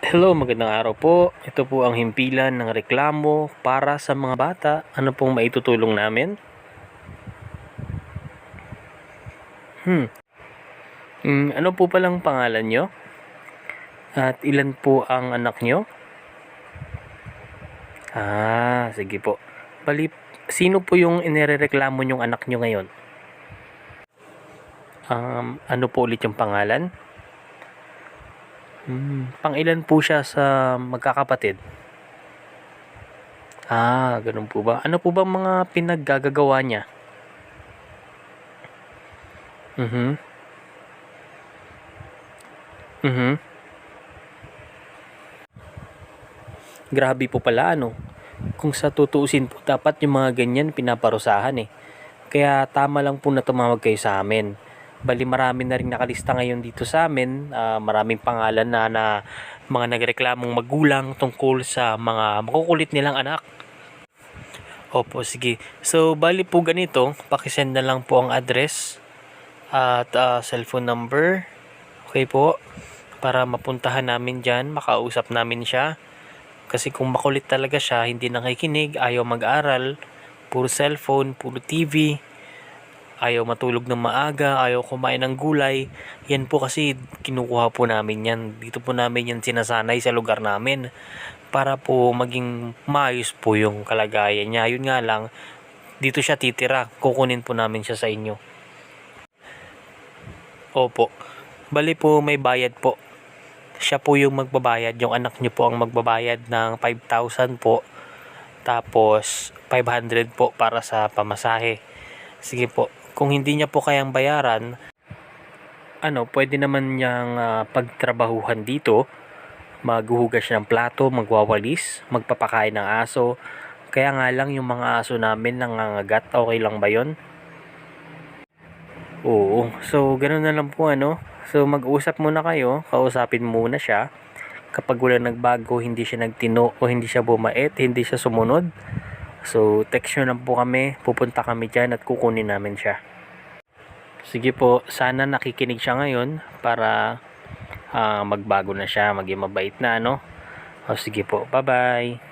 Hello, magandang araw po. Ito po ang himpilan ng reklamo para sa mga bata. Ano pong maitutulong namin? Hmm. Ano po palang pangalan nyo? At ilan po ang anak nyo? Sige po. Bali, sino po yung inirereklamo nyong anak nyo ngayon? Ano po ulit yung pangalan? Pang-ilan po siya sa magkakapatid? Ganun po ba? Ano po ba mga pinaggagawa niya? Mhm. Mhm. Grabe po pala ano. Kung sa tutuusin po, dapat yung mga ganyan pinaparusahan eh. Kaya tama lang po na tumawag kayo sa amin. Bali marami na rin nakalista ngayon dito sa amin. Maraming pangalan na mga nagreklamong magulang tungkol sa mga makukulit nilang anak. Opo, sige. So, bali po ganito, pakisend na lang po ang address at cellphone number. Okay po. Para mapuntahan namin dyan, makausap namin siya. Kasi kung makulit talaga siya, hindi nakikinig, ayaw mag-aral, puro cellphone, puro TV, ayaw matulog ng maaga, ayaw kumain ng gulay, yan po kasi kinukuha po namin yan. Dito po namin yan sinasanay sa lugar namin para po maging maayos po yung kalagayan niya. Yun nga lang, dito siya titira, kukunin po namin siya sa inyo. Opo, bali po may bayad po. Siya po yung magbabayad, yung anak niyo po ang magbabayad ng 5,000 po. Tapos 500 po para sa pamasahe. Sige po, kung hindi niya po kayang bayaran, pwede naman niyang pagtrabahuhan dito. Maghuhugas siya ng plato, magwawalis, magpapakain ng aso. Kaya nga lang yung mga aso namin nangangagat, okay lang ba yon? Oo, so ganoon na lang po ano. So mag-usap muna kayo, kausapin muna siya. Kapag wala nagbago, hindi siya nagtino o hindi siya bumait, hindi siya sumunod. So text nyo lang po kami, pupunta kami dyan at kukunin namin siya. Sige po, sana nakikinig siya ngayon para magbago na siya, maging mabait na ano. O sige po, bye bye.